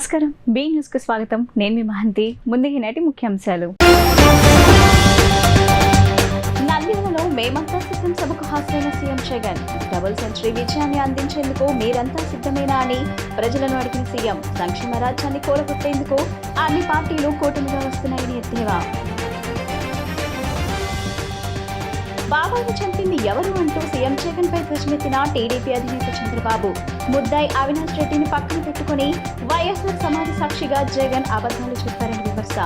నమస్కారం. Be news కు స్వాగతం. నేను మీ మహంతి. ముందుగా నాటి ముఖ్యాంశాలు. నంద్యాలలో మేమంతా సిద్ధం సభకు హాజరైన సీఎం జగన్. డబుల్ సెంచరీ విజయాన్ని అందించేందుకు మీరంతా సిద్ధమేనా అని ప్రజలను అడిగిన సీఎం. సంక్షేమ రాజ్యాన్ని కూలగొట్టేందుకు అన్ని పార్టీలు కూటమిగా వస్తున్నాయని ఎద్దేవా. బాబాను చంపింది ఎవరు అంటూ సీఎం జగన్ పై ధ్వజమెత్తిన టీడీపీ అధినేత చంద్రబాబు. ముద్దాయి అవినాష్ రెడ్డిని పక్కన పెట్టుకుని వైఎస్ఆర్ సమాధి సాక్షిగా జగన్ అబద్ధాలు చెప్పారని విమర్శ.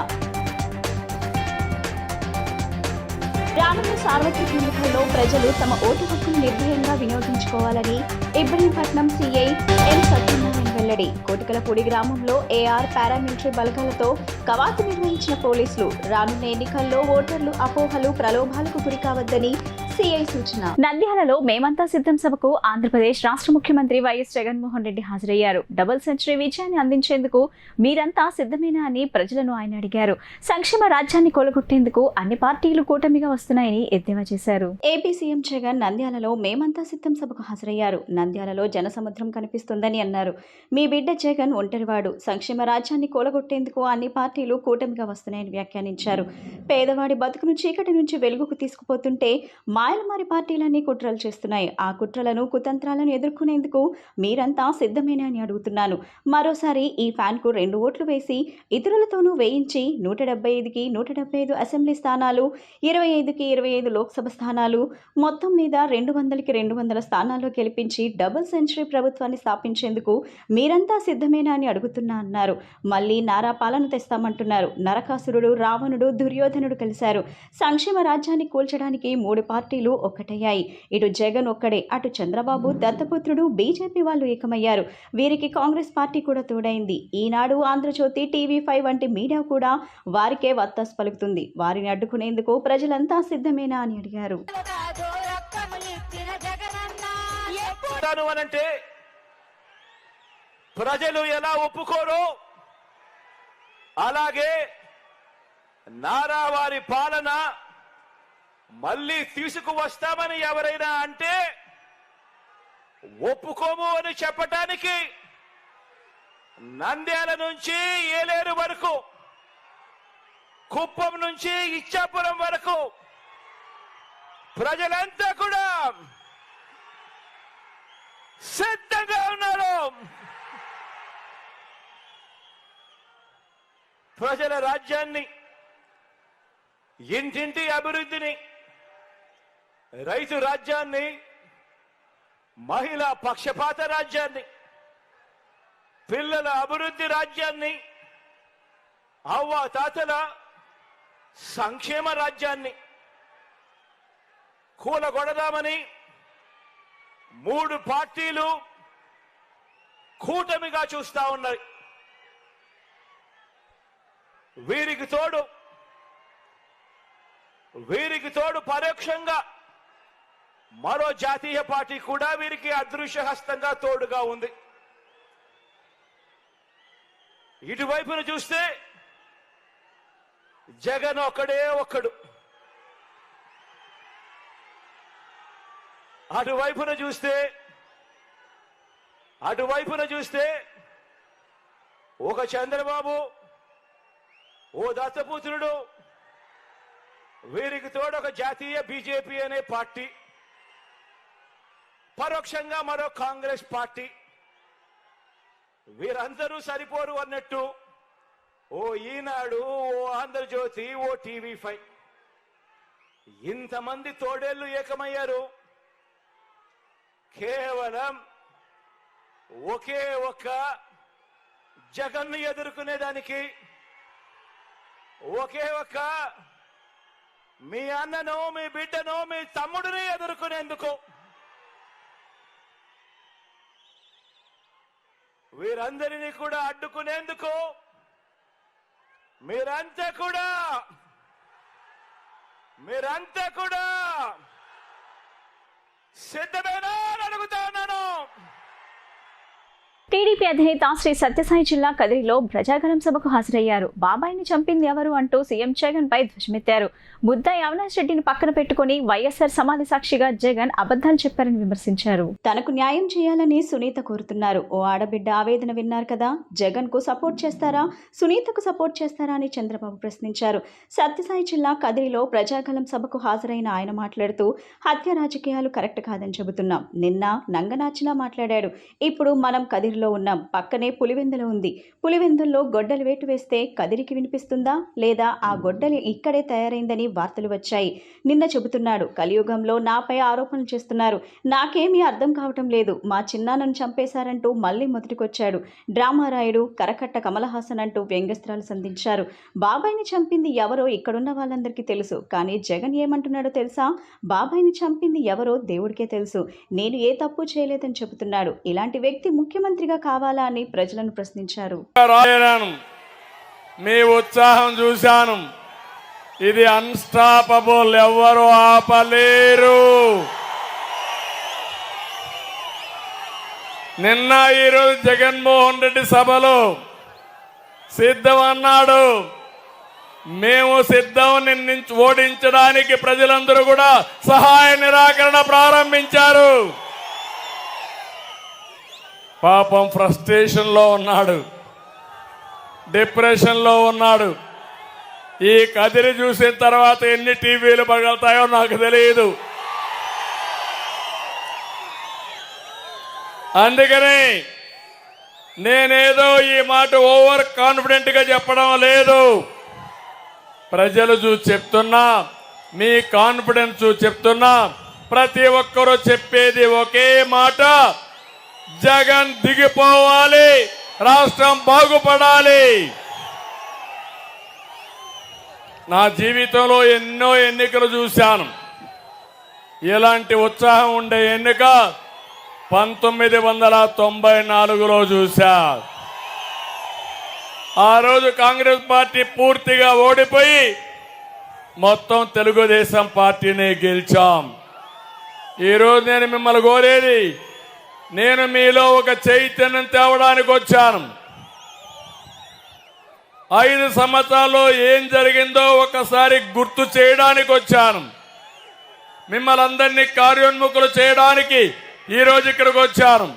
రానున్న సార్వత్రిక ఎన్నికల్లో ప్రజలు తమ ఓటు హక్కును నిర్భయంగా వినియోగించుకోవాలని ఇబ్రహీంపట్నం సీఐ ఎం సత్యనారాయణ వెల్లడి. కోటికలపూడి గ్రామంలో ఏఆర్ పారామిలిటరీ బలగాలతో కవాతు నిర్వహించిన పోలీసులు. రానున్న ఎన్నికల్లో ఓటర్లు అపోహలు ప్రలోభాలకు గురి కావద్దని సీఐ సూచన. నంద్యాలలో మేమంతా సిద్ధం సభకు ఆంధ్రప్రదేశ్ రాష్ట్ర ముఖ్యమంత్రి వైఎస్ జగన్మోహన్ రెడ్డి హాజరయ్యారు. డబుల్ సెంచరీ విజయాన్ని అందించేందుకు మీరంతా సిద్ధమేనా అని ప్రజలను ఆయన అడిగారు. సంక్షేమ రాజ్యాన్ని కొలగొట్టేందుకు అన్ని పార్టీలు కూటమిగా వస్తున్నాయని ఎద్దేవా చేశారు. ఏపీ సీఎం జగన్ నంద్యాలలో మేమంతా సిద్ధం సభకు హాజరయ్యారు. నంద్యాలలో జనసముద్రం కనిపిస్తుందని అన్నారు. మీ బిడ్డ జగన్ ఒంటరివాడు. సంక్షేమ రాజ్యాన్ని కూలగొట్టేందుకు అన్ని పార్టీలు కూటమిగా వస్తున్నాయని వ్యాఖ్యానించారు. పేదవాడి బతుకును చీకటి నుంచి వెలుగుకు తీసుకుపోతుంటే మాయలమారి పార్టీలన్నీ కుట్రలు చేస్తున్నాయి. ఆ కుట్రలను కుతంత్రాలను ఎదుర్కొనేందుకు మీరంతా సిద్ధమేనా అని అడుగుతున్నాను. మరోసారి ఈ ఫ్యాన్ కు 2 ఓట్లు వేసి ఇతరులతోనూ వేయించి 175కి 175 అసెంబ్లీ స్థానాలు, 25కి 25 లోక్సభ స్థానాలు, మొత్తం మీద 200కి 200 స్థానాల్లో గెలిపించి డబుల్ సెంచరీ ప్రభుత్వాన్ని స్థాపించేందుకు మీరంతా సిద్ధమేనా అని అడుగుతున్నా అన్నారు. మళ్లీ నారా పాలన తెస్తామంటున్నారు. నరకాసురుడు, రావణుడు, దుర్యోధనుడు కలిశారు. సంక్షేమ రాజ్యాన్ని కూల్చడానికి 3 పార్టీలు ఒక్కటయ్యాయి. ఇటు జగన్ ఒక్కడే, అటు చంద్రబాబు, దత్తపుత్రుడు, బీజేపీ వాళ్ళు ఏకమయ్యారు. వీరికి కాంగ్రెస్ పార్టీ కూడా తోడైంది. ఈనాడు, ఆంధ్రజ్యోతి, టీవీ5 వంటి మీడియా కూడా వారికే వత్తాసు పలుకుతుంది. వారిని అడ్డుకునేందుకు ప్రజలంతా సిద్ధమేనా అని అడిగారు. ప్రజలు ఎలా ఒప్పుకోరు అలాగే నారా వారి పాలన మళ్ళీ తీసుకువస్తామని ఎవరైనా అంటే ఒప్పుకోము అని చెప్పటానికి నంద్యాల నుంచి ఏలేరు వరకు, కుప్పం నుంచి ఇచ్చాపురం వరకు ప్రజలంతా కూడా సిద్ధంగా ఉన్నారు. ప్రజల రాజ్యాన్ని, ఇంటింటి అభివృద్ధిని, రైతు రాజ్యాన్ని, మహిళా పక్షపాత రాజ్యాన్ని, పిల్లల అభివృద్ధి రాజ్యాన్ని, అవ్వ తాతల సంక్షేమ రాజ్యాన్ని కూలగొడదామని 3 పార్టీలు కూటమిగా చూస్తా ఉన్నాయి. వీరికి తోడు పరోక్షంగా మరో జాతీయ పార్టీ కూడా వీరికి అదృశ్య హస్తంగా తోడుగా ఉంది. ఇటువైపున చూస్తే జగన్ ఒక్కడే ఒక్కడు, అటువైపున చూస్తే ఒక చంద్రబాబు, ఓ దత్తపుత్రుడు, వీరికి తోడు ఒక జాతీయ బీజేపీ అనే పార్టీ, పరోక్షంగా మరో కాంగ్రెస్ పార్టీ. వీరందరూ సరిపోరు అన్నట్టు ఓ ఈనాడు, ఓ ఆంధ్రజ్యోతి, ఓ టీవీ5 ఇంతమంది తోడేళ్లు ఏకమయ్యారు. కేవలం ఒకే ఒక్క జగన్ను ఎదుర్కొనేదానికి, ఒకే ఒక్క మీ అన్నను, మీ బిడ్డను, మీ తమ్ముడిని ఎదుర్కొనేందుకు. వీరందరినీ కూడా అడ్డుకునేందుకు మీరంతా కూడా సిద్ధమేనా అని అడుగుతా ఉన్నాను. టీడీపీ అధినేత శ్రీ సత్యసాయి జిల్లా కదిరిలో ప్రజాగలం సభకు హాజరయ్యారు. బాబాయిని చంపింది ఎవరు అంటూ సీఎం జగన్ పై ధ్వజమెత్తారు. ముద్దాయి అవినాష్ రెడ్డిని పక్కన పెట్టుకుని వైఎస్ఆర్ సమాధి సాక్షిగా జగన్ అబద్ధాలు చెప్పారని విమర్శించారు. తనకు న్యాయం చేయాలని సునీత కోరుతున్నారు. ఓ ఆడబిడ్డ ఆవేదన విన్నారు కదా, జగన్ కు సపోర్ట్ చేస్తారా, సునీతకు సపోర్ట్ చేస్తారా అని చంద్రబాబు ప్రశ్నించారు. సత్యసాయి జిల్లా కదిరిలో ప్రజాగలం సభకు హాజరైన ఆయన మాట్లాడుతూ హత్య రాజకీయాలు కరెక్ట్ కాదని చెబుతున్నాం. నిన్న నంగనాచిలా మాట్లాడాడు. ఇప్పుడు మనం కదిరిలో ఉన్నాం. పక్కనే పులివెందుల ఉంది. పులివెందుల్లో గొడ్డలి వేటు వేస్తే కదిరికి వినిపిస్తుందా, లేదా ఆ గొడ్డలి ఇక్కడే తయారైందని వార్తలు వచ్చాయి. నిన్న చెబుతున్నాడు, కలియుగంలో నాపై ఆరోపణలు చేస్తున్నారు, నాకేమీ అర్థం కావటం లేదు, మా చిన్నాన్నను చంపేశారంటూ మళ్లీ మొదటికొచ్చాడు. డ్రామా రాయుడు, కరకట్ట కమలహాసన్ అంటూ వ్యంగ్యస్త్రాలు సంధించారు. బాబాయిని చంపింది ఎవరో ఇక్కడున్న వాళ్ళందరికీ తెలుసు, కానీ జగన్ ఏమంటున్నాడో తెలుసా? బాబాయిని చంపింది ఎవరో దేవుడికే తెలుసు, నేను ఏ తప్పు చేయలేదని చెబుతున్నాడు. ఇలాంటి వ్యక్తి ముఖ్యమంత్రిగా కావాలా అని ప్రజలను ప్రశ్నించారు. మీ ఉత్సాహం చూశాను. ఇది అన్స్టాపబుల్, ఎవ్వరూ ఆపలేరు. నిన్న ఈరోజు జగన్మోహన్ రెడ్డి సభలో సిద్ధం అన్నాడు. మేము సిద్ధం, నిన్ను ఓడించడానికి ప్రజలందరూ కూడా సహాయ నిరాకరణ ప్రారంభించారు. పాపం ఫ్రస్ట్రేషన్లో ఉన్నాడు, డిప్రెషన్లో ఉన్నాడు. ఈ కదిరి చూసిన తర్వాత ఎన్ని టీవీలు పగలుతాయో నాకు తెలియదు. అందుకని నేనేదో ఈ మాట ఓవర్ కాన్ఫిడెంట్ గా చెప్పడం లేదు. ప్రజలు చూసి చెప్తున్నా, మీ కాన్ఫిడెన్స్ చూసి చెప్తున్నా. ప్రతి ఒక్కరూ చెప్పేది ఒకే మాట, జగన్ దిగిపోవాలి, రాష్ట్రం బాగుపడాలి. నా జీవితంలో ఎన్నో ఎన్నికలు చూశాను. ఇలాంటి ఉత్సాహం ఉండే ఎన్నిక 1994లో చూశా. ఆ రోజు కాంగ్రెస్ పార్టీ పూర్తిగా ఓడిపోయి మొత్తం తెలుగుదేశం పార్టీని గెలిచాం. ఈరోజు నేను మిమ్మల్ని కోరేది, నేను మీలో ఒక చైతన్యం తేవడానికి వచ్చాను. 5 సంవత్సరాల్లో ఏం జరిగిందో ఒకసారి గుర్తు చేయడానికి వచ్చాను. మిమ్మల్ని అందరినీ కార్యోన్ముఖులు చేయడానికి ఈరోజు ఇక్కడికి వచ్చాను.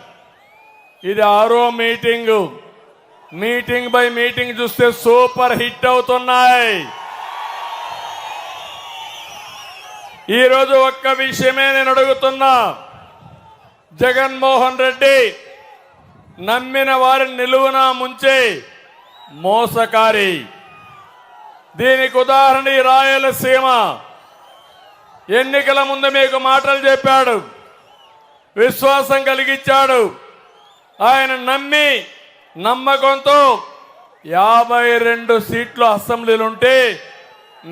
ఇది 6వ మీటింగు. మీటింగ్ బై మీటింగ్ చూస్తే సూపర్ హిట్ అవుతున్నాయి. ఈరోజు ఒక్క విషయమే నేను అడుగుతున్నా, జగన్మోహన్ రెడ్డి నమ్మిన వారిని నిలువున ముంచే మోసకారి. దీనికి ఉదాహరణ ఈ రాయలసీమ. ఎన్నికల ముందు మీకు మాటలు చెప్పాడు, విశ్వాసం కలిగించాడు. ఆయన నమ్మి నమ్మకంతో 52 సీట్లు అసెంబ్లీలుంటే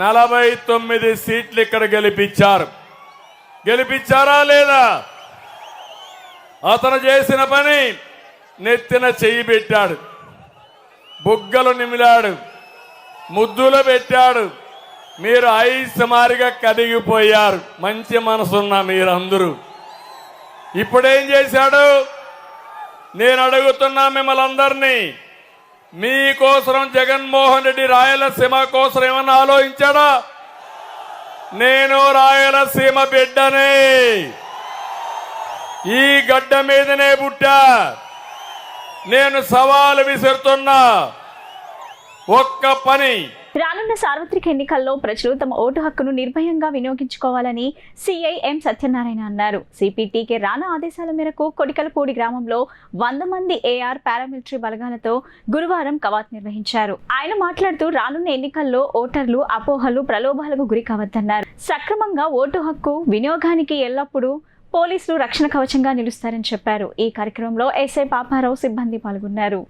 49 సీట్లు ఇక్కడ గెలిపించారు. గెలిపించారా లేదా? అతను చేసిన పని నెత్తిన చెయ్యి పెట్టాడు, బుగ్గలు నిమిలాడు, ముద్దులు పెట్టాడు. మీరు ఐస్ మారిగా కదిగిపోయారు. మంచి మనసున్న మీరందరూ. ఇప్పుడేం చేశాడు? నేను అడుగుతున్నా మిమ్మల్ని అందరినీ, మీకోసం జగన్మోహన్ రెడ్డి రాయలసీమ కోసం ఏమన్నా ఆలోచించాడా? నేను రాయలసీమ బిడ్డనే, ఈ గడ్డ మీదనే పుట్టా. నేను సవాలు విసురుతున్నా, ఒక్క పని. రానున్న సార్వత్రిక ఎన్నికల్లో ప్రజలు తమ ఓటు హక్కును నిర్భయంగా వినియోగించుకోవాలని సీఐ ఎం సత్యనారాయణ అన్నారు. సిపిటికే రానా ఆదేశాల మేరకు కొడికలపూడి గ్రామంలో 100 మంది ఏఆర్ పారామిలిటరీ బలగాలతో గురువారం కవాత్ నిర్వహించారు. ఆయన మాట్లాడుతూ రానున్న ఎన్నికల్లో ఓటర్లు అపోహలు, ప్రలోభాలకు గురి కావద్దన్నారు. సక్రమంగా ఓటు హక్కు వినియోగానికి ఎల్లప్పుడూ పోలీసులు రక్షణ కవచంగా నిలుస్తారని చెప్పారు. ఈ కార్యక్రమంలో ఎస్ఐ పాపారావు సిబ్బంది పాల్గొన్నారు.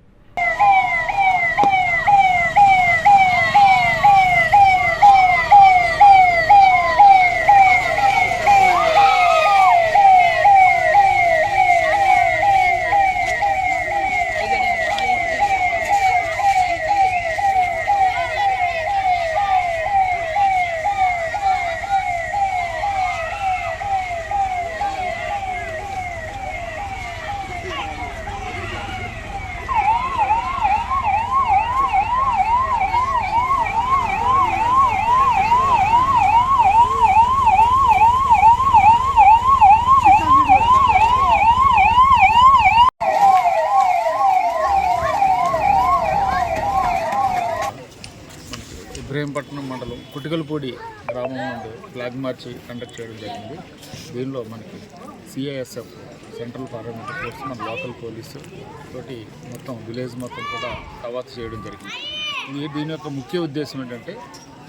కుటికలపూడి గ్రామం నుండి ఫ్లాగ్ మార్చి కండక్ట్ చేయడం జరిగింది. దీనిలో మనకి సిఐఎస్ఎఫ్ సెంట్రల్ పారామిలిటరీ ఫోర్స్, మన లోకల్ పోలీసు తోటి మొత్తం విలేజ్ మొత్తం కూడా కవాతు చేయడం జరిగింది. దీని యొక్క ముఖ్య ఉద్దేశం ఏంటంటే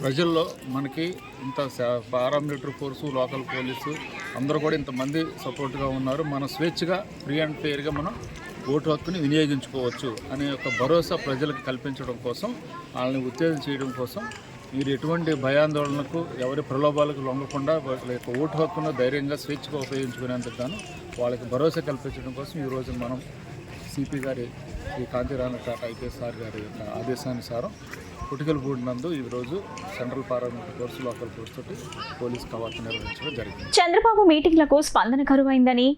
ప్రజల్లో మనకి ఇంత పారామిలిటరీ ఫోర్సు, లోకల్ పోలీసు అందరూ కూడా ఇంతమంది సపోర్ట్గా ఉన్నారు, మనం స్వేచ్ఛగా ఫ్రీ అండ్ ఫెయిర్గా మనం ఓటు హక్కుని వినియోగించుకోవచ్చు అనే ఒక భరోసా ప్రజలకు కల్పించడం కోసం, వాళ్ళని ఉత్తేజం చేయడం కోసం మీరు ఎటువంటి భయాందోళనకు, ఎవరి ప్రలోభాలకు లొంగకుండా వాళ్ళ యొక్క ఓటు హక్కును ధైర్యంగా స్వేచ్ఛగా ఉపయోగించుకునేందుకు గాను వాళ్ళకి భరోసా కల్పించడం కోసం ఈరోజు మనం సిపి గారి శ్రీ కాంతిరాణ టాటా ఐపీఎస్ సార్ గారి యొక్క ఆదేశానుసారం కుటికలపూడి నందు ఈరోజు central paramilitary force, local force తోటి పోలీస్ కవాతు నిర్వహించడం జరిగింది. చంద్రబాబు మీటింగ్లకు స్పందన కరువైందని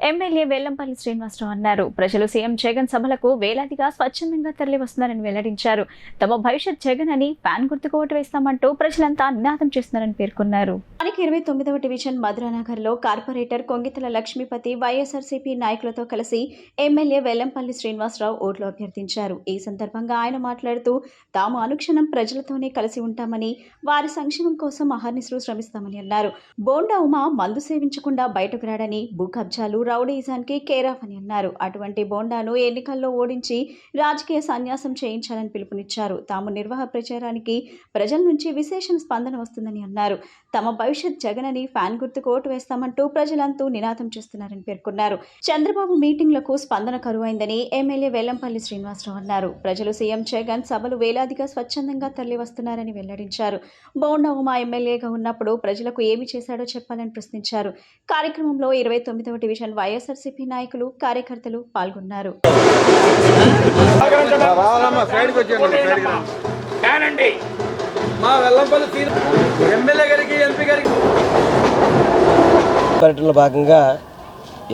ఎమ్మెల్యే వెల్లంపల్లి శ్రీనివాసరావు అన్నారు. ప్రజలు సీఎం జగన్ సభలకు వేలాదిగా స్వచ్ఛందంగా తరలి వస్తున్నారని వెల్లడించారు. తమ భవిష్యత్ జగన్ అని ఫ్యాన్ గుర్తుకు ఓటు వేస్తామంటూ ప్రజలంతా నినాదం చేస్తున్నారని పేర్కొన్నారు. 29వ డివిజన్ మధురానగర్ లో కార్పొరేటర్ కొంగితల లక్ష్మీపతి వైఎస్ఆర్సీపీ నాయకులతో కలిసి ఎమ్మెల్యే వెల్లంపల్లి శ్రీనివాసరావు ఓట్లు అభ్యర్థించారు. ఈ సందర్భంగా ఆయన మాట్లాడుతూ తాము అనుక్షణం ప్రజలతోనే కలిసి ఉంటామని, వారి సంక్షేమం కోసం అహర్నిశలు శ్రమిస్తామని అన్నారు. బోండా ఉమా మందు సేవించకుండా బయటకు రాడని, భూ కబ్జాలు, రౌడీజానికి కేరాఫ్ అని అన్నారు. అటువంటి బోండాను ఎన్నికల్లో ఓడించి రాజకీయ సన్యాసం చేయించాలని పిలుపునిచ్చారు. తాము నిర్వాహ ప్రచారానికి ప్రజల నుంచి విశేష స్పందన వస్తుందని అన్నారు. తమ భవిష్యత్ జగన్ అని ఫ్యాన్ గుర్తుకు ఓటు వేస్తామంటూ ప్రజలంతా నినాదం చేస్తున్నారని పేర్కొన్నారు. చంద్రబాబు మీటింగ్లకు స్పందన కరువైందని ఎమ్మెల్యే వెల్లంపల్లి శ్రీనివాసరావు అన్నారు. ప్రజలు సీఎం జగన్ సభలు వేలాదిగా స్వచ్ఛందంగా తరలి వస్తున్నారని వెల్లడించారు. బోండా ఉమా ఎమ్మెల్యేగా ఉన్నప్పుడు ప్రజలకు ఏమి చేశాడో చెప్పాలని ప్రశ్నించారు. కార్యక్రమంలో 29వ డివిజన్ వైఎస్ఆర్సీపీ నాయకులు, కార్యకర్తలు పాల్గొన్నారు. పర్యటనలో భాగంగా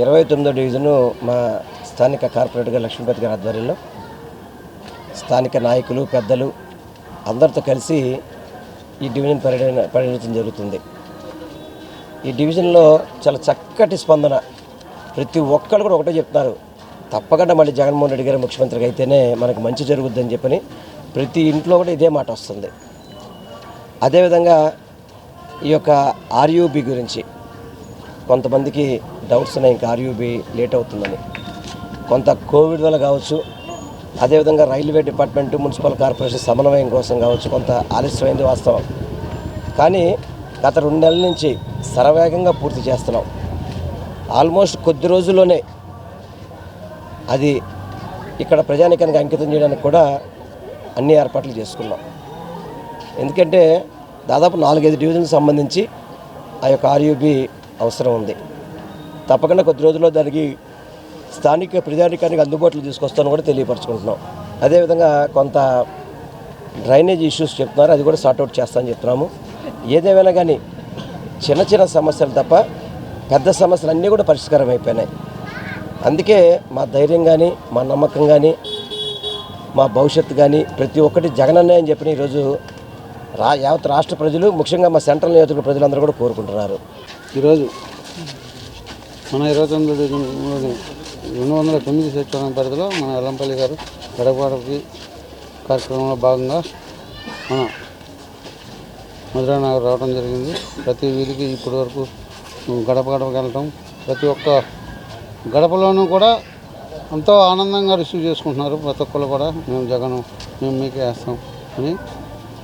29వ డివిజను మా స్థానిక కార్పొరేటర్గా లక్ష్మీపతి గారి ఆధ్వర్యంలో స్థానిక నాయకులు, పెద్దలు అందరితో కలిసి ఈ డివిజన్ పర్యటించడం జరుగుతుంది. ఈ డివిజన్లో చాలా చక్కటి స్పందన. ప్రతి ఒక్కరు కూడా ఒకటే చెప్తున్నారు, తప్పకుండా మళ్ళీ జగన్మోహన్ రెడ్డి గారు ముఖ్యమంత్రిగా అయితేనే మనకు మంచి జరుగుద్దని చెప్పని ప్రతి ఇంట్లో కూడా ఇదే మాట వస్తుంది. అదేవిధంగా ఈ యొక్క ఆర్యూబీ గురించి కొంతమందికి డౌట్స్ ఉన్నాయి, ఇంకా ఆర్యూబీ లేట్ అవుతుందని. కొంత కోవిడ్ వల్ల కావచ్చు, అదేవిధంగా రైల్వే డిపార్ట్మెంటు, మున్సిపల్ కార్పొరేషన్ సమన్వయం కోసం కావచ్చు, కొంత ఆలస్యమైంది వాస్తవం. కానీ గత 2 నెలల నుంచి శరవేగంగా పూర్తి చేస్తున్నాం. ఆల్మోస్ట్ కొద్ది రోజుల్లోనే అది ఇక్కడ ప్రజానికానికి అంకితం చేయడానికి కూడా అన్ని ఏర్పాట్లు చేసుకున్నాం. ఎందుకంటే దాదాపు 4-5 డివిజన్కి సంబంధించి ఆ యొక్క ఆర్యూబీ అవసరం ఉంది. తప్పకుండా కొద్ది రోజుల్లో దానికి స్థానిక ప్రజానికానికి అందుబాటులో తీసుకొస్తామని కూడా తెలియపరచుకుంటున్నాం. అదేవిధంగా కొంత డ్రైనేజ్ ఇష్యూస్ చెప్తున్నారు, అది కూడా సార్ట్అవుట్ చేస్తామని చెప్తున్నాము. ఏదేమైనా కానీ చిన్న చిన్న సమస్యలు తప్ప పెద్ద సమస్యలు అన్నీ కూడా పరిష్కారం అయిపోయినాయి. అందుకే మా ధైర్యం కానీ, మా నమ్మకం కానీ, మా భవిష్యత్తు కానీ ప్రతి ఒక్కటి జగనన్నే అని చెప్పి ఈరోజు యావత్ రాష్ట్ర ప్రజలు, ముఖ్యంగా మా సెంట్రల్ నియోజకవర్గ ప్రజలందరూ కూడా కోరుకుంటున్నారు. ఈరోజు మన 29 డివిజన్లోని 209 సచివాలయం పరిధిలో మన వెల్లంపల్లి గారు గడపగడపకి కార్యక్రమంలో భాగంగా మన మధురానగర్ రావడం జరిగింది. ప్రతి వీధికి ఇప్పటి వరకు గడప గడపకి వెళ్ళటం, ప్రతి ఒక్క గడపలోనూ కూడా ఎంతో ఆనందంగా రిసీవ్ చేసుకుంటున్నారు. ప్రతి ఒక్కరు కూడా మేము మీకే వేస్తాం అని.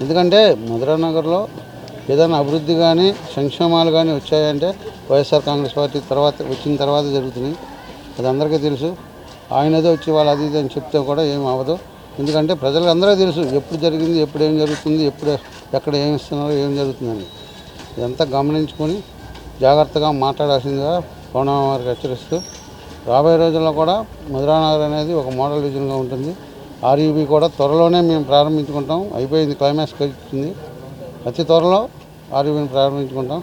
ఎందుకంటే మధురానగర్లో ఏదైనా అభివృద్ధి కానీ, సంక్షేమాలు కానీ వచ్చాయంటే వైఎస్ఆర్ కాంగ్రెస్ పార్టీ వచ్చిన తర్వాత జరుగుతున్నాయి. అది అందరికీ తెలుసు. ఆయనదే వచ్చి వాళ్ళు అది ఇది అని చెప్తే కూడా ఏం అవ్వదు. ఎందుకంటే ప్రజలకు అందరూ తెలుసు ఎప్పుడు జరిగింది, ఎప్పుడు ఏం జరుగుతుంది, ఎక్కడ ఏమి ఇస్తున్నారు, ఏం జరుగుతుందని. ఇదంతా గమనించుకొని జాగ్రత్తగా మాట్లాడాల్సిందిగా పవన్ వారికి హెచ్చరిస్తూ, రాబోయే రోజుల్లో కూడా మధురానగర్ అనేది ఒక మోడల్ డివిజన్గా ఉంటుంది. ఆర్యూబీ కూడా త్వరలోనే మేము ప్రారంభించుకుంటాం. అయిపోయింది, క్లైమాక్స్కి వచ్చింది. అతి త్వరలో ఆర్యూబీని ప్రారంభించుకుంటాం.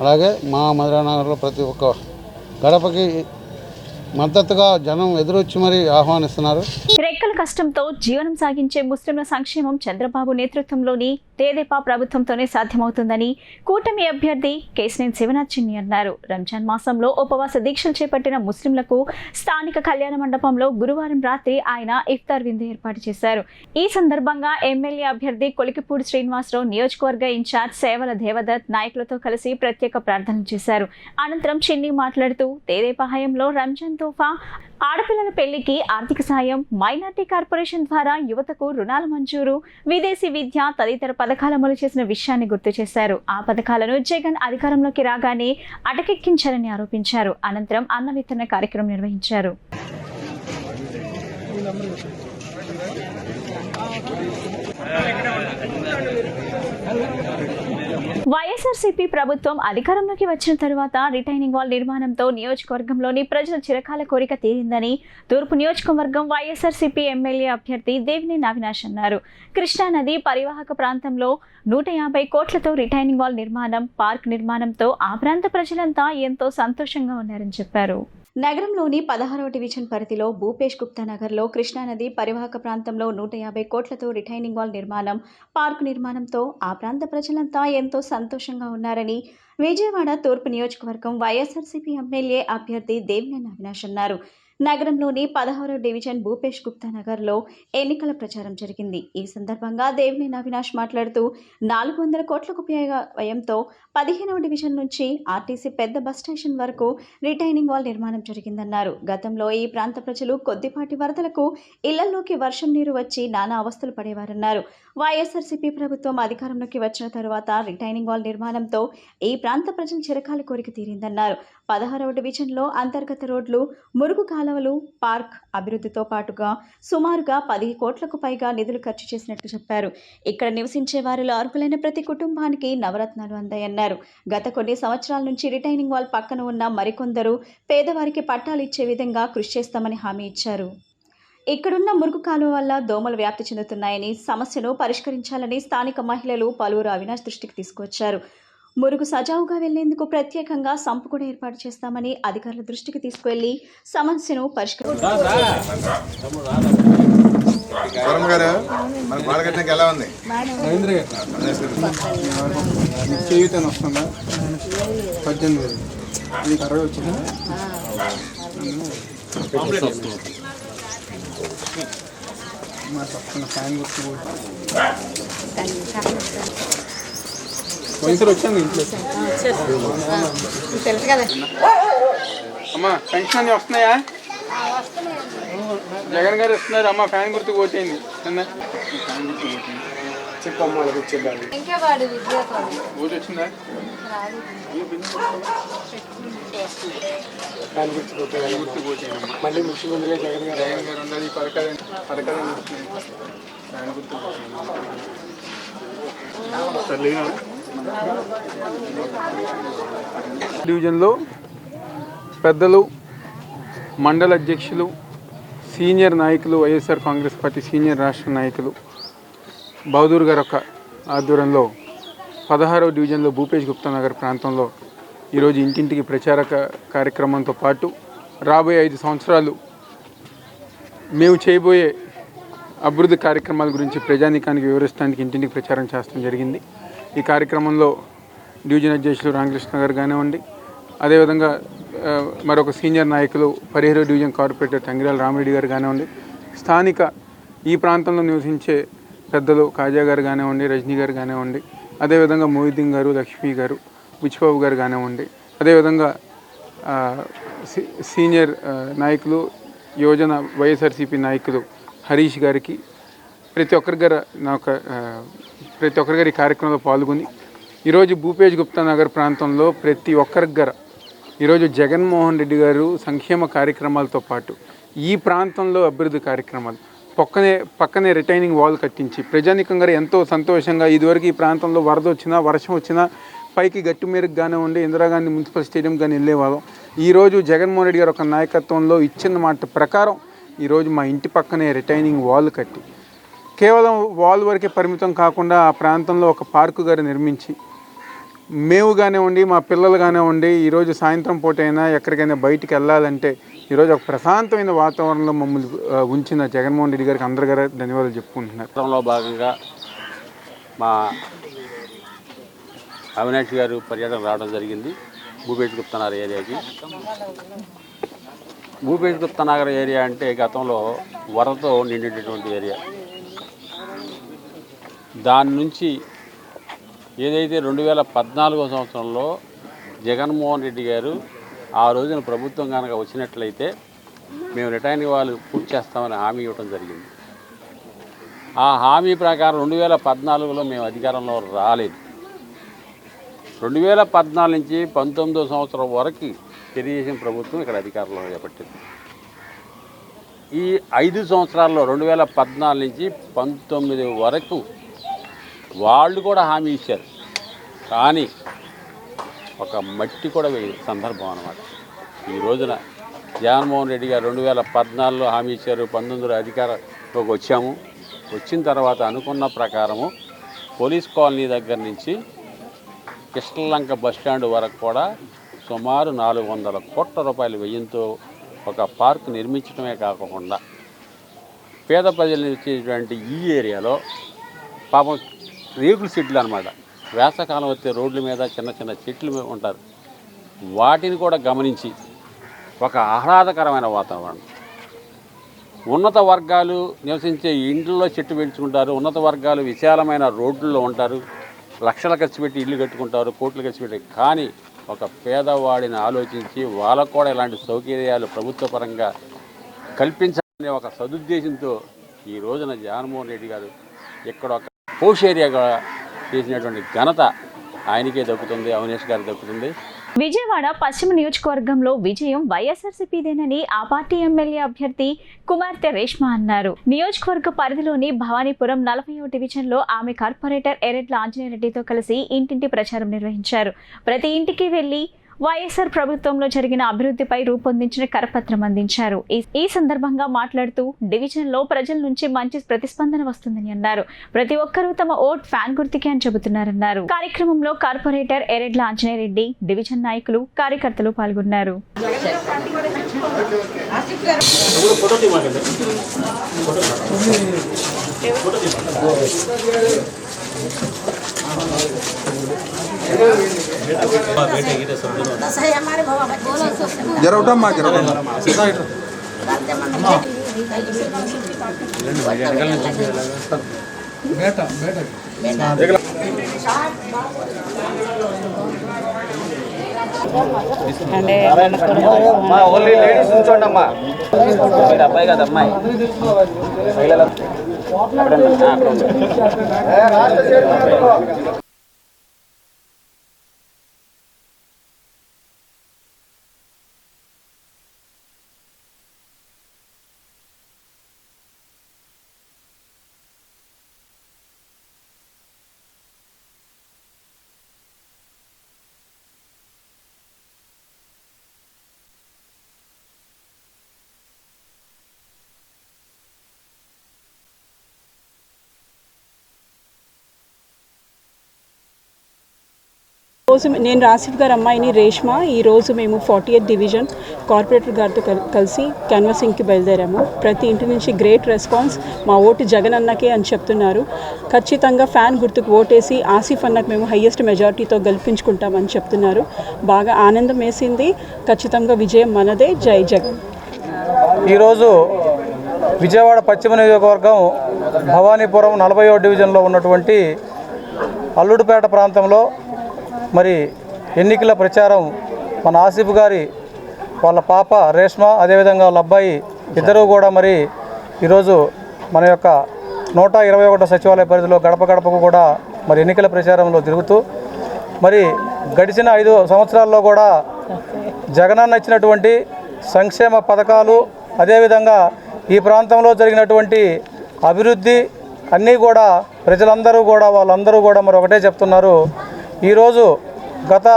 అలాగే మా మధురానగర్లో ప్రతి ఒక్క గడపకి మద్దతుగా జనం ఎదురొచ్చి మరీ ఆహ్వానిస్తున్నారు. రెక్కల కష్టంతో జీవనం సాగించే ముస్లింల సంక్షేమం చంద్రబాబు నేతృత్వంలోని తెదేపా ప్రభుత్వంతోనే సాధ్యమవుతుందని కూటమి అభ్యర్థి కేశినేని శివనాథ్ చిన్ని అన్నారు. రంజాన్ మాసంలో ఉపవాస దీక్షలు చేపట్టిన ముస్లింలకు స్థానిక కళ్యాణ మండపంలో గురువారం రాత్రి ఆయన ఇఫ్తార్ విందు ఏర్పాటు చేశారు. ఈ సందర్భంగా ఎమ్మెల్యే అభ్యర్థి కొలికిపూడి శ్రీనివాసరావు, నియోజకవర్గ ఇన్ఛార్జ్ సేవల దేవదత్ నాయకులతో కలిసి ప్రత్యేక ప్రార్థనలు చేశారు. అనంతరం చిన్ని మాట్లాడుతూ తెదేపా హయాంలో రంజాన్ తోఫా, ఆడపిల్లల పెళ్లికి ఆర్థిక సాయం, మైనార్టీ కార్పొరేషన్ ద్వారా యువతకు రుణాల మంజూరు, విదేశీ విద్య తదితర పథకాలు అమలు చేసిన విషయాన్ని గుర్తు చేశారు. ఆ పథకాలను జగన్ అధికారంలోకి రాగానే అటకెక్కించారని ఆరోపించారు. అనంతరం అన్న వితరణ కార్యక్రమం నిర్వహించారు. వైఎస్ఆర్సీపీ ప్రభుత్వం అధికారంలోకి వచ్చిన తరువాత రిటైనింగ్ వాల్ నిర్మాణంతో నియోజకవర్గంలోని ప్రజల చిరకాల కోరిక తీరిందని తూర్పు నియోజకవర్గం వైఎస్ఆర్సీపీ ఎమ్మెల్యే అభ్యర్థి దేవినేని అవినాష్ అన్నారు. కృష్ణానది పరివాహక ప్రాంతంలో 150 కోట్లతో రిటైనింగ్ వాల్ నిర్మాణం, పార్క్ నిర్మాణంతో ఆ ప్రాంత ప్రజలంతా ఎంతో సంతోషంగా ఉన్నారని చెప్పారు. నగరంలోని 16వ డివిజన్ పరిధిలో భూపేష్ గుప్తా నగర్లో కృష్ణానది పరివాహక ప్రాంతంలో 150 కోట్లతో రిటైనింగ్ వాల్ నిర్మాణం, పార్కు నిర్మాణంతో ఆ ప్రాంత ప్రజలంతా ఎంతో సంతోషంగా ఉన్నారని విజయవాడ తూర్పు నియోజకవర్గం వైఎస్ఆర్సీపీ ఎమ్మెల్యే అభ్యర్థి దేవినేని అవినాష్ అన్నారు. నగరంలోని 16వ డివిజన్ భూపేష్ గుప్తా నగర్లో ఎన్నికల ప్రచారం జరిగింది. ఈ సందర్భంగా దేవినేని అవినాష్ మాట్లాడుతూ 400 కోట్లకు పైగా వ్యయంతో 15వ డివిజన్ నుంచి ఆర్టీసీ పెద్ద బస్ స్టేషన్ వరకు రిటైనింగ్ వాల్ నిర్మాణం జరిగిందన్నారు. గతంలో ఈ ప్రాంత ప్రజలు కొద్దిపాటి వరదలకు ఇళ్లలోకి వర్షం నీరు వచ్చి నానా అవస్థలు పడేవారన్నారు. వైఎస్ఆర్సీపీ ప్రభుత్వం అధికారంలోకి వచ్చిన తరువాత రిటైనింగ్ వాల్ నిర్మాణంతో ఈ ప్రాంత ప్రజల చిరకాల కోరిక తీరిందన్నారు. 16వ డివిజన్లో అంతర్గత రోడ్లు, మురుగు కాలువలు, పార్క్ అభివృద్ధితో పాటుగా సుమారుగా 10 కోట్లకు పైగా నిధులు ఖర్చు చేసినట్లు చెప్పారు. ఇక్కడ నివసించే వారిలో అర్హులైన ప్రతి కుటుంబానికి నవరత్నాలు అందాయన్నారు. గత కొన్ని సంవత్సరాల నుంచి రిటైనింగ్ వాల్ పక్కన ఉన్న మరికొందరు పేదవారికి పట్టాలు ఇచ్చే విధంగా కృషి చేస్తామని హామీ ఇచ్చారు. ఇక్కడున్న మురుగు కాలువ వల్ల దోమలు వ్యాప్తి చెందుతున్నాయని, సమస్యను పరిష్కరించాలని స్థానిక మహిళలు పలువురు అవినాష్ దృష్టికి తీసుకువచ్చారు. మురుగు సజావుగా వెళ్లేందుకు ప్రత్యేకంగా సంపు కూడా ఏర్పాటు చేస్తామని అధికారుల దృష్టికి తీసుకువెళ్లి సమస్యను పరిష్కరించారు. వచ్చాను ఇంట్లో తెలుసు కదా అమ్మా. పెన్షన్ అన్నీ వస్తున్నాయా? జగన్ గారు ఇస్తున్నారు అమ్మ. ఫ్యాన్ గుర్తు ఓటేయండి. చెప్పమ్మ ఓటు వచ్చిందా? ఫ్యాన్ గుర్తు ఓటేయండి. మళ్ళీ ముఖ్యమంత్రిగా జగన్ గారు ఉన్నది. పథకాలు ఫ్యాన్ గుర్తు డివిజన్లో పెద్దలు, మండల అధ్యక్షులు, సీనియర్ నాయకులు, వైఎస్ఆర్ కాంగ్రెస్ పార్టీ సీనియర్ రాష్ట్ర నాయకులు బహదూర్ గారు ఒక ఆధ్వర్యంలో 16వ డివిజన్లో భూపేష్ గుప్తా నగర్ ప్రాంతంలో ఈరోజు ఇంటింటికి ప్రచార కార్యక్రమంతో పాటు రాబోయే 5 సంవత్సరాలు మేము చేయబోయే అభివృద్ధి కార్యక్రమాల గురించి ప్రజానీకానికి వివరించడానికి ఇంటింటికి ప్రచారం చేయడం జరిగింది. ఈ కార్యక్రమంలో డివిజన్ అధ్యక్షులు రామకృష్ణ గారు కానివ్వండి, అదేవిధంగా మరొక సీనియర్ నాయకులు పరిహర డివిజన్ కార్పొరేటర్ తంగిరాల రామిరెడ్డి గారు కానివ్వండి, స్థానిక ఈ ప్రాంతంలో నివసించే పెద్దలు కాజా గారు కానివ్వండి, రజనీ గారు కానివ్వండి, అదేవిధంగా మొహిద్దీన్ గారు, లక్ష్మీ గారు, బుచ్చిబాబు గారు కానివ్వండి, అదేవిధంగా సీనియర్ నాయకులు, యువజన వైఎస్ఆర్సీపీ నాయకులు హరీష్ గారికి ప్రతి ఒక్కరి గారి కార్యక్రమంలో పాల్గొని ఈరోజు భూపేష్ గుప్తా నగర్ ప్రాంతంలో ప్రతి ఒక్కరికి గారు ఈరోజు జగన్మోహన్ రెడ్డి గారు సంక్షేమ కార్యక్రమాలతో పాటు ఈ ప్రాంతంలో అభివృద్ధి కార్యక్రమాలు పక్కనే రిటైనింగ్ వాల్ కట్టించి ప్రజానికంగా ఎంతో సంతోషంగా ఇదివరకు ఈ ప్రాంతంలో వరద వచ్చినా, వర్షం వచ్చినా పైకి గట్టు మీదకి కానివ్వండి, ఇందిరాగాంధీ మున్సిపల్ స్టేడియం కానీ వెళ్ళేవాళ్ళం. ఈరోజు జగన్మోహన్ రెడ్డి గారు ఒక నాయకత్వంలో ఇచ్చిన మాట ప్రకారం ఈరోజు మా ఇంటి పక్కనే రిటైనింగ్ వాల్ కట్టి కేవలం వాల్ వరకే పరిమితం కాకుండా ఆ ప్రాంతంలో ఒక పార్కు గారు నిర్మించి మేము కానివ్వండి, మా పిల్లలు కానివ్వండి, ఈరోజు సాయంత్రం పూట అయినా ఎక్కడికైనా బయటికి వెళ్ళాలంటే ఈరోజు ఒక ప్రశాంతమైన వాతావరణంలో మమ్మల్ని ఉంచిన జగన్మోహన్ రెడ్డి గారికి అందరి గారు ధన్యవాదాలు చెప్పుకుంటున్నారు. భాగంగా మా అవినాష్ గారు పర్యటన రావడం జరిగింది భూపేష్ గుప్తా నగర్ ఏరియాకి. భూపేష్ గుప్తా నగర్ ఏరియా అంటే గతంలో వరదతో నిండినటువంటి ఏరియా. దాని నుంచి ఏదైతే 2014 సంవత్సరంలో జగన్మోహన్ రెడ్డి గారు ఆ రోజున ప్రభుత్వం కనుక వచ్చినట్లయితే మేము రిటైర్నింగ్ వాళ్ళు పూర్తి చేస్తామని హామీ ఇవ్వడం జరిగింది. ఆ హామీ ప్రకారం 2014లో మేము అధికారంలో రాలేదు. 2014 నుంచి 19వ సంవత్సరం వరకు తెలుగుదేశం ప్రభుత్వం ఇక్కడ అధికారంలో చేపట్టింది. ఈ 5 సంవత్సరాల్లో 2014 నుంచి 19 వరకు వాళ్ళు కూడా హామీ ఇచ్చారు, కానీ ఒక మట్టి కూడా వేయని సందర్భం అన్నమాట. ఈ రోజున జగన్మోహన్ రెడ్డి గారు 2014లో హామీ ఇచ్చారు, 19లో అధికారంలోకి వచ్చాము. వచ్చిన తర్వాత అనుకున్న ప్రకారము పోలీస్ కాలనీ దగ్గర నుంచి కృష్ణలంక బస్టాండ్ వరకు కూడా సుమారు 400 కోట్ల రూపాయల వ్యయంతో ఒక పార్క్ నిర్మించడమే కాకుండా పేద ప్రజలు వచ్చేటువంటి ఈ ఏరియాలో పాపం రేకుల చెట్లు అన్నమాట. వేసవకాలం వస్తే రోడ్ల మీద చిన్న చిన్న చెట్లు ఉంటారు, వాటిని కూడా గమనించి ఒక ఆహ్లాదకరమైన వాతావరణం. ఉన్నత వర్గాలు నివసించే ఇండ్లలో చెట్టు పెంచుకుంటారు, ఉన్నత వర్గాలు విశాలమైన రోడ్లలో ఉంటారు, లక్షలు ఖర్చు పెట్టి ఇల్లు కట్టుకుంటారు, కోట్లు ఖర్చు పెట్టి. కానీ ఒక పేదవాడిని ఆలోచించి వాళ్ళకు కూడా ఇలాంటి సౌకర్యాలు ప్రభుత్వ పరంగా కల్పించాలనే ఒక సదుద్దేశంతో ఈ రోజున జగన్మోహన్ రెడ్డి గారు ఇక్కడ ఒక పోష్ ఏరియాగా చేసినటువంటి ఘనత ఆయనకే దక్కుతుంది, అవినేష్ గారికి దక్కుతుంది. విజయవాడ పశ్చిమ నియోజకవర్గంలో విజయం వైఎస్ఆర్సీపీదేనని ఆ పార్టీ ఎమ్మెల్యే అభ్యర్థి కుమార్తె రేష్మ అన్నారు. నియోజకవర్గ పరిధిలోని భవానీపురం 40వ డివిజన్లో ఆమె కార్పొరేటర్ ఎరెడ్ల ఆంజనేయరెడ్డితో కలిసి ఇంటింటి ప్రచారం నిర్వహించారు. ప్రతి ఇంటికి వెళ్లి వైఎస్ఆర్ ప్రభుత్వంలో జరిగిన అభివృద్ధిపై రూపొందించిన కరపత్రం అందించారు. ఈ సందర్భంగా మాట్లాడుతూ డివిజన్లో ప్రజల నుంచి మంచి ప్రతిస్పందన వస్తుందని అన్నారు. ప్రతి ఒక్కరూ తమ ఓట్ ఫ్యాన్ గుర్తుకే అని చెబుతున్నారన్నారు. కార్యక్రమంలో కార్పొరేటర్ ఎరెడ్ల ఆంజనేయరెడ్డి, డివిజన్ నాయకులు, కార్యకర్తలు పాల్గొన్నారు. जरा उठा माँ जरा बेटा ఓన్లీ లేడీస్ ఉంచండి అమ్మా. మీరు అబ్బాయి కదా అమ్మాయి. నేను రాసిఫ్ గారి అమ్మాయిని రేష్మ. ఈరోజు మేము 40th డివిజన్ కార్పొరేటర్ గారితో కలిసి క్యాన్వాసింగ్కి బయలుదేరాము. ప్రతి ఇంటి నుంచి గ్రేట్ రెస్పాన్స్. మా ఓటు జగన్ అన్నకే అని చెప్తున్నారు. ఖచ్చితంగా ఫ్యాన్ గుర్తుకు ఓటేసి ఆసిఫ్ అన్నకు మేము హయ్యెస్ట్ మెజారిటీతో గెలిపించుకుంటామని చెప్తున్నారు. బాగా ఆనందం వేసింది. ఖచ్చితంగా విజయం మనదే. జై జగన్. ఈరోజు విజయవాడ పశ్చిమ నియోజకవర్గం భవానీపురం 40వ డివిజన్లో ఉన్నటువంటి అల్లుడుపేట ప్రాంతంలో మరి ఎన్నికల ప్రచారం మన ఆసిఫ్ గారి వాళ్ళ పాప రేష్మ, అదేవిధంగా వాళ్ళ అబ్బాయి ఇద్దరూ కూడా మరి ఈరోజు మన యొక్క 121 సచివాలయ పరిధిలో గడప గడపకు కూడా మరి ఎన్నికల ప్రచారంలో తిరుగుతూ మరి గడిచిన 5 సంవత్సరాల్లో కూడా జగనన్న ఇచ్చినటువంటి సంక్షేమ పథకాలు, అదేవిధంగా ఈ ప్రాంతంలో జరిగినటువంటి అభివృద్ధి అన్నీ కూడా ప్రజలందరూ కూడా వాళ్ళందరూ కూడా మరి ఒకటే చెప్తున్నారు. ఈరోజు గత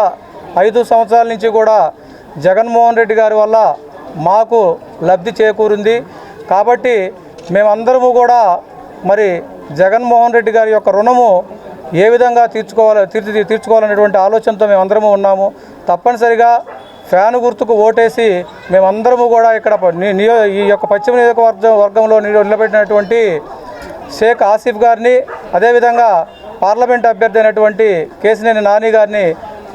5 సంవత్సరాల నుంచి కూడా జగన్మోహన్ రెడ్డి గారి వల్ల మాకు లబ్ధి చేకూరింది. కాబట్టి మేమందరము కూడా మరి జగన్మోహన్ రెడ్డి గారి యొక్క రుణము ఏ విధంగా తీర్చుకోవాలనేటువంటి ఆలోచనతో మేమందరము ఉన్నాము. తప్పనిసరిగా ఫ్యాను గుర్తుకు ఓటేసి మేమందరము కూడా ఇక్కడ ఈ యొక్క పశ్చిమ నియోజకవర్గంలో నిలబెట్టినటువంటి షేక్ ఆసిఫ్ గారిని, అదేవిధంగా పార్లమెంట్ అభ్యర్థి అయినటువంటి కేశినేని నాని గారిని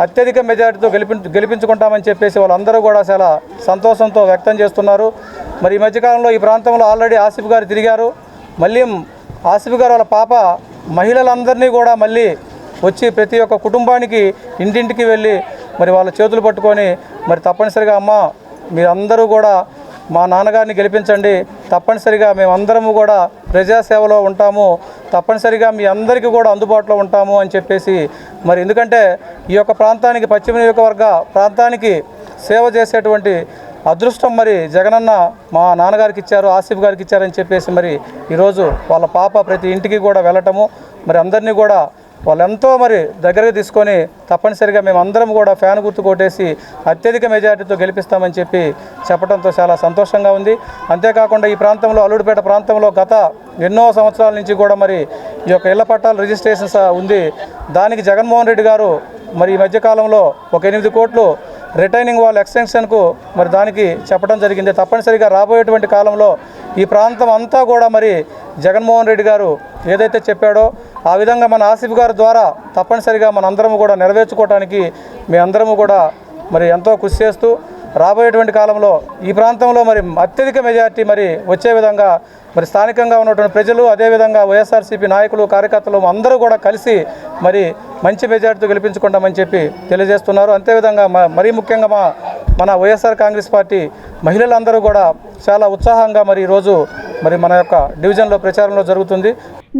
అత్యధిక మెజారిటీతో గెలిపించుకుంటామని చెప్పేసి వాళ్ళందరూ కూడా చాలా సంతోషంతో వ్యక్తం చేస్తున్నారు. మరి ఈ మధ్యకాలంలో ఈ ప్రాంతంలో ఆల్రెడీ ఆసిఫ్ గారు తిరిగారు. మళ్ళీ ఆసిఫ్ గారు వాళ్ళ పాప మహిళలందరినీ కూడా మళ్ళీ వచ్చి ప్రతి ఒక్క కుటుంబానికి ఇంటింటికి వెళ్ళి మరి వాళ్ళ చేతులు పట్టుకొని మరి తప్పనిసరిగా అమ్మ మీరందరూ కూడా మా నాన్నగారిని గెలిపించండి, తప్పనిసరిగా మేమందరము కూడా ప్రజాసేవలో ఉంటాము, తప్పనిసరిగా మీ అందరికీ కూడా అందుబాటులో ఉంటాము అని చెప్పేసి మరి ఎందుకంటే ఈ యొక్క ప్రాంతానికి పశ్చిమ నియోజకవర్గ ప్రాంతానికి సేవ చేసేటువంటి అదృష్టం మరి జగనన్న మా నాన్నగారికి ఇచ్చారు, ఆసిఫ్ గారికి ఇచ్చారని చెప్పేసి మరి ఈరోజు వాళ్ళ పాప ప్రతి ఇంటికి కూడా వెళ్ళటము మరి అందరినీ కూడా వాళ్ళెంతో మరి దగ్గరకు తీసుకొని తప్పనిసరిగా మేము అందరం కూడా ఫ్యాన్ గుర్తు కొట్టేసి అత్యధిక మెజారిటీతో గెలిపిస్తామని చెప్పి చెప్పడంతో చాలా సంతోషంగా ఉంది. అంతేకాకుండా ఈ ప్రాంతంలో అల్లుడిపేట ప్రాంతంలో గత ఎన్నో సంవత్సరాల నుంచి కూడా మరి ఈ యొక్క ఇళ్ల పట్టాల రిజిస్ట్రేషన్స్ ఉంది. దానికి జగన్మోహన్ రెడ్డి గారు మరి ఈ మధ్యకాలంలో ఒక 8 కోట్లు రిటైనింగ్ వాల్ ఎక్స్టెన్షన్కు మరి దానికి చెప్పడం జరిగింది. తప్పనిసరిగా రాబోయేటువంటి కాలంలో ఈ ప్రాంతం అంతా కూడా మరి జగన్మోహన్ రెడ్డి గారు ఏదైతే చెప్పాడో ఆ విధంగా మన ఆసిఫ్ గారి ద్వారా తప్పనిసరిగా మనందరము కూడా నెరవేర్చుకోవడానికి మీ అందరము కూడా మరి ఎంతో కృషి చేస్తూ రాబోయేటువంటి కాలంలో ఈ ప్రాంతంలో మరి అత్యధిక మెజారిటీ మరి వచ్చే విధంగా మరి స్థానికంగా ఉన్నటువంటి ప్రజలు అదేవిధంగా వైఎస్ఆర్సీపీ నాయకులు కార్యకర్తలు అందరూ కూడా కలిసి మరి మంచి మెజారిటీతో గెలిపించుకుంటామని చెప్పి తెలియజేస్తున్నారు. అంతేవిధంగా మరీ ముఖ్యంగా మన వైఎస్ఆర్ కాంగ్రెస్ పార్టీ మహిళలందరూ కూడా చాలా ఉత్సాహంగా మరి ఈరోజు మరి మన యొక్క డివిజన్లో ప్రచారంలో జరుగుతుంది.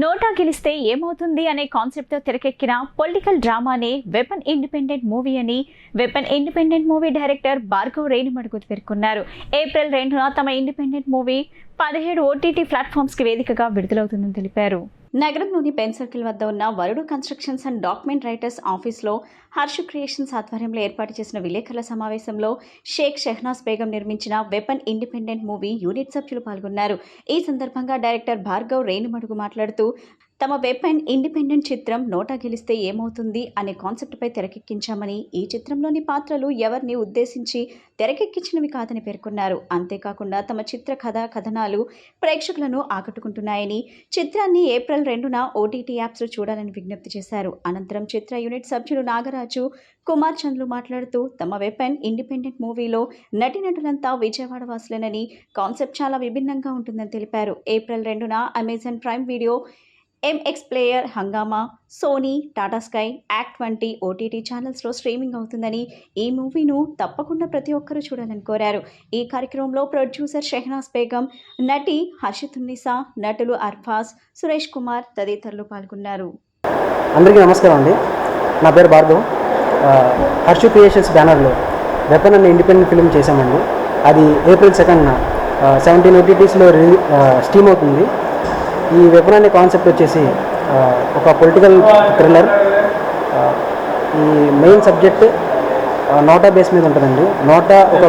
నోటా గెలిస్తే ఏమవుతుంది అనే కాన్సెప్ట్ తో తెరకెక్కిన పొలిటికల్ డ్రామానే వెపన్ ఇండిపెండెంట్ మూవీ అని weapon independent movie director Bhargav Renimadugu పేర్కొన్నారు. ఏప్రిల్ 2న తమ ఇండిపెండెంట్ మూవీ 17 OTT ప్లాట్ఫామ్స్ కి వేదికగా విడుదలవుతుందని తెలిపారు. నగరంలోని పెన్ సర్కిల్ వద్ద ఉన్న వరుడు కన్స్ట్రక్షన్స్ అండ్ డాక్యుమెంట్ రైటర్స్ ఆఫీస్లో హర్షు క్రియేషన్స్ ఆధ్వర్యంలో ఏర్పాటు చేసిన విలేకరుల సమావేశంలో షేక్ షెహనాజ్ బేగం నిర్మించిన వెపన్ ఇండిపెండెంట్ మూవీ యూనిట్ సభ్యులు పాల్గొన్నారు. ఈ సందర్భంగా డైరెక్టర్ భార్గవ్ రేణిమడుగు మాట్లాడుతూ తమ వెపన్ ఇండిపెండెంట్ చిత్రం నోటా గెలిస్తే ఏమవుతుంది అనే కాన్సెప్ట్పై తెరకెక్కించామని, ఈ చిత్రంలోని పాత్రలు ఎవరిని ఉద్దేశించి తెరకెక్కించినవి కాదని పేర్కొన్నారు. అంతేకాకుండా తమ చిత్ర కథనాలు ప్రేక్షకులను ఆకట్టుకుంటున్నాయని, చిత్రాన్ని ఏప్రిల్ 2న OTT యాప్స్లో చూడాలని విజ్ఞప్తి చేశారు. అనంతరం చిత్ర యూనిట్ సభ్యులు నాగరాజు, కుమార్ చంద్లు మాట్లాడుతూ తమ వెపన్ ఇండిపెండెంట్ మూవీలో నటీనటులంతా విజయవాడ వాసులేనని, కాన్సెప్ట్ చాలా విభిన్నంగా ఉంటుందని తెలిపారు. ఏప్రిల్ 2న Amazon Prime video, MX player, Hungama, Sony, Tata Sky, Act వంటి OTT ఛానల్స్లో స్ట్రీమింగ్ అవుతుందని, ఈ మూవీను తప్పకుండా ప్రతి ఒక్కరూ చూడాలని కోరారు. ఈ కార్యక్రమంలో ప్రొడ్యూసర్ షెహనాజ్ బేగం, నటి హర్షితున్నిసా, నటులు అర్ఫాజ్, సురేష్ కుమార్ తదితరులు పాల్గొన్నారు. అందరికీ నమస్కారం అండి. నా పేరు భార్గవ్. హర్షు క్రియేషన్స్ బ్యానర్లో వెపన్ అనే ఇండిపెండెంట్ ఫిల్మ్ చేశామండి. అది ఏప్రిల్ 2న 17 OTTsలో స్ట్రీమ్ అవుతుంది. ఈ వెపన్ అనే కాన్సెప్ట్ వచ్చేసి ఒక పొలిటికల్ థ్రిల్లర్. ఈ మెయిన్ సబ్జెక్ట్ నోటా బేస్ మీద ఉంటుందండి. నోటా ఒక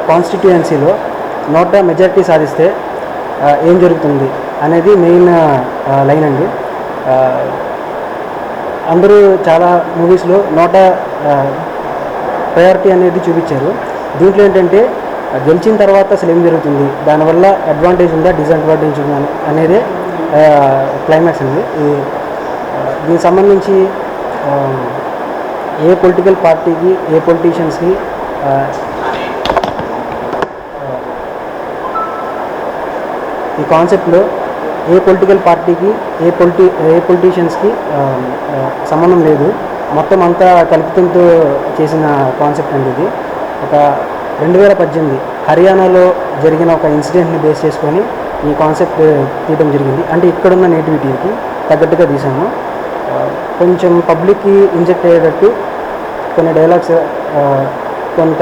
కాన్స్టిట్యుయెన్సీలో నోటా మెజారిటీ సాధిస్తే ఏం జరుగుతుంది అనేది మెయిన్ లైన్ అండి. అందరూ చాలా మూవీస్లో నోటా ప్రయారిటీ అనేది చూపించారు. దీంట్లో ఏంటంటే గెలిచిన తర్వాత అసలు ఏం జరుగుతుంది, దానివల్ల అడ్వాంటేజ్ ఉందా డిసడ్వాంటేజ్ ఉందా అనేదే క్లైమాక్స్ అండి. దీనికి సంబంధించి ఏ పొలిటికల్ పార్టీకి, ఏ పొలిటీషియన్స్కి ఈ కాన్సెప్ట్లో ఏ పొలిటికల్ పార్టీకి, ఏ పొలిటీషియన్స్కి సంబంధం లేదు. మొత్తం అంతా కల్పితంతో చేసిన కాన్సెప్ట్ అండి ఇది. ఒక 2018 హర్యానాలో జరిగిన ఒక ఇన్సిడెంట్ని బేస్ చేసుకొని ఈ కాన్సెప్ట్ తీయడం జరిగింది. అంటే ఇక్కడున్న నేటివిటీకి తగ్గట్టుగా తీసాము. కొంచెం పబ్లిక్కి ఇంజెక్ట్ అయ్యేటట్టు కొన్ని డైలాగ్స్, కొంత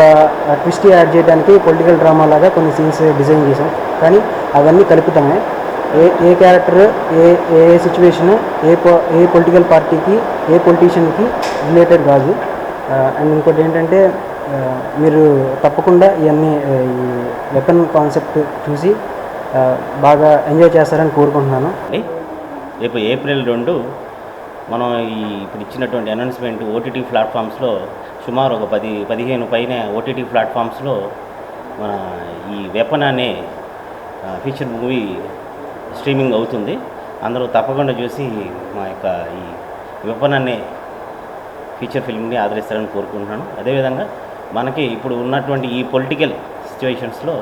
ట్విస్ట్ యాడ్ చేయడానికి పొలిటికల్ డ్రామా లాగా కొన్ని సీన్స్ డిజైన్ చేసాం. కానీ అవన్నీ కలుపుతామే. ఏ క్యారెక్టర్, ఏ సిచ్యువేషను, ఏ పొలిటికల్ పార్టీకి, ఏ పొలిటీషియన్కి రిలేటెడ్ కాదు. అండ్ ఇంకోటి ఏంటంటే మీరు తప్పకుండా ఇవన్నీ ఈ వెపన్ కాన్సెప్ట్ చూసి బాగా ఎంజాయ్ చేస్తారని కోరుకుంటున్నాను. రేపు ఏప్రిల్ 2 మనం ఇప్పుడు ఇచ్చినటువంటి అనౌన్స్మెంట్ OTT ప్లాట్ఫామ్స్లో సుమారు ఒక 10-15 పైన OTT ప్లాట్ఫామ్స్లో మన ఈ వెపన్ అనే ఫీచర్ మూవీ స్ట్రీమింగ్ అవుతుంది. అందరూ తప్పకుండా చూసి మా యొక్క ఈ వెపన్ అనే ఫీచర్ ఫిల్మ్ని ఆదరిస్తారని కోరుకుంటున్నాను. అదేవిధంగా మనకి ఇప్పుడు ఉన్నటువంటి ఈ పొలిటికల్ సిచ్యువేషన్స్లో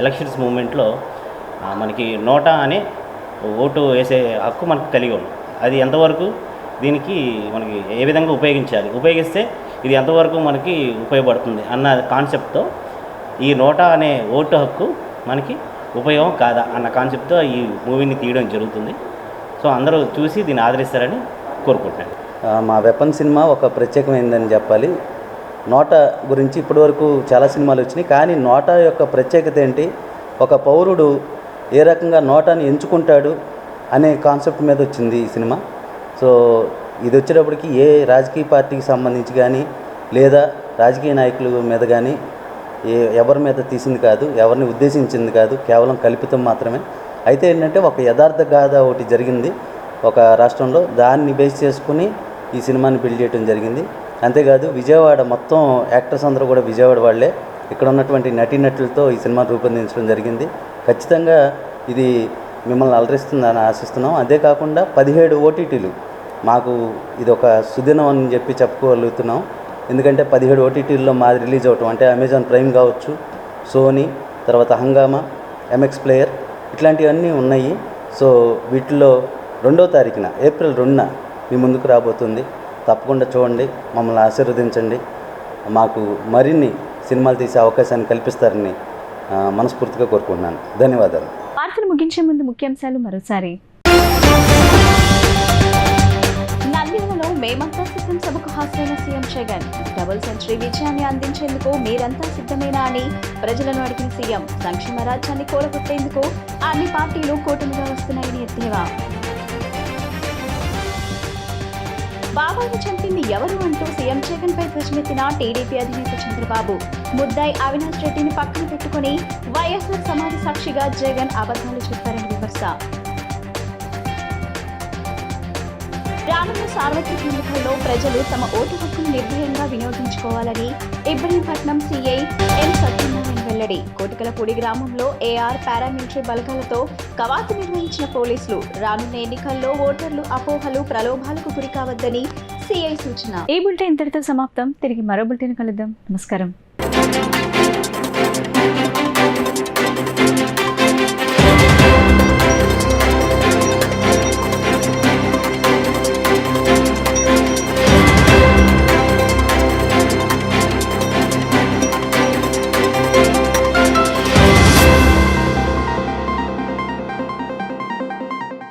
ఎలక్షన్స్ మూమెంట్లో మనకి నోటా అనే ఓటు వేసే హక్కు మనకు కలిగి ఉంది. అది ఎంతవరకు దీనికి మనకి ఏ విధంగా ఉపయోగిస్తే ఇది ఎంతవరకు మనకి ఉపయోగపడుతుంది అన్న కాన్సెప్ట్తో ఈ నోటా అనే ఓటు హక్కు మనకి ఉపయోగం కాదా అన్న కాన్సెప్ట్తో ఈ మూవీని తీయడం జరుగుతుంది. సో అందరూ చూసి దీన్ని ఆదరిస్తారని కోరుకుంటున్నాను. మా వెపన్ సినిమా ఒక ప్రత్యేకమైందని చెప్పాలి. నోటా గురించి ఇప్పటివరకు చాలా సినిమాలు వచ్చినాయి, కానీ నోటా యొక్క ప్రత్యేకత ఏంటి, ఒక పౌరుడు ఏ రకంగా నోటాని ఎంచుకుంటాడు అనే కాన్సెప్ట్ మీద వచ్చింది ఈ సినిమా. సో ఇది వచ్చేటప్పటికి ఏ రాజకీయ పార్టీకి సంబంధించి కానీ లేదా రాజకీయ నాయకుల మీద కానీ ఎవరి మీద తీసింది కాదు, ఎవరిని ఉద్దేశించింది కాదు, కేవలం కల్పితం మాత్రమే. అయితే ఏంటంటే ఒక యథార్థ గాథ ఒకటి జరిగింది ఒక రాష్ట్రంలో, దాన్ని బేస్ చేసుకుని ఈ సినిమాని బిల్డ్ చేయడం జరిగింది. అంతేకాదు విజయవాడ మొత్తం యాక్టర్స్ అందరూ కూడా విజయవాడ వాళ్ళే. ఇక్కడ ఉన్నటువంటి నటీనటులతో ఈ సినిమాను రూపొందించడం జరిగింది. ఖచ్చితంగా ఇది మిమ్మల్ని అలరిస్తుందని ఆశిస్తున్నాం. అంతేకాకుండా 17 ఓటీటీలు మాకు ఇది ఒక సుదినం అని చెప్పి చెప్పుకోగలుగుతున్నాం. ఎందుకంటే 17 ఓటీటీల్లో మాది రిలీజ్ అవటం అంటే అమెజాన్ ప్రైమ్ కావచ్చు, సోనీ, తర్వాత హంగామా, ఎంఎక్స్ ప్లేయర్ ఇట్లాంటివన్నీ ఉన్నాయి. సో వీటిల్లో 2వ తారీఖున ఏప్రిల్ 2న మీ ముందుకు రాబోతుంది. తప్పకుండా చూడండి, మమ్మల్ని ఆశీర్వదించండి. మాకు మరిన్ని సినిమాలు తీసే అవకాశాన్ని కల్పిస్తారని మనస్ఫూర్తిగా కోరుకుంటున్నాను. ధన్యవాదాలు. వార్తలు ముగించే ముందు ముఖ్యాంశాలు మరోసారి. నంద్యాలలో మేమంతా సిద్ధం సభకు హాజరైన సీఎం జగన్. డబుల్ సెంచరీ విజయాన్ని అందించేందుకు మీరంతా సిద్ధమేనా అని ప్రజలను అడిగిన సీఎం. సంక్షేమ రాజ్యాన్ని కూలగొట్టేందుకు అన్ని పార్టీలు కూటమిగా వస్తున్నాయని ఎద్దేవా. బాబాను చంపింది ఎవరు అంటూ సీఎం జగన్ పై ధ్వజమెత్తిన టీడీపీ అధినేత చంద్రబాబు. ముద్దాయి అవినాష్ రెడ్డిని పక్కన పెట్టుకుని వైఎస్ఆర్ సమాధి సాక్షిగా జగన్ అబద్ధాలు చెప్పారని విమర్శ. రానున్న సార్వత్రిక ఎన్నికల్లో ప్రజలు తమ ఓటు హక్కును నిర్భయంగా వినియోగించుకోవాలని ఇబ్రహీంపట్నం సీఐ ఎం సత్యనారాయణ వెల్లడి. కోటికలపూడి గ్రామంలో ఏఆర్ పారామిలిటరీ బలగాలతో కవాతు నిర్వహించిన పోలీసులు. రానున్న ఎన్నికల్లో ఓటర్లు అపోహలు, ప్రలోభాలకు గురి కావద్దని సీఐ సూచన. ఈ బులెటిన్ ఇంతటితో సమాప్తం. తిరిగి మరో బులెటిన్ కలుద్దాం. నమస్కారం.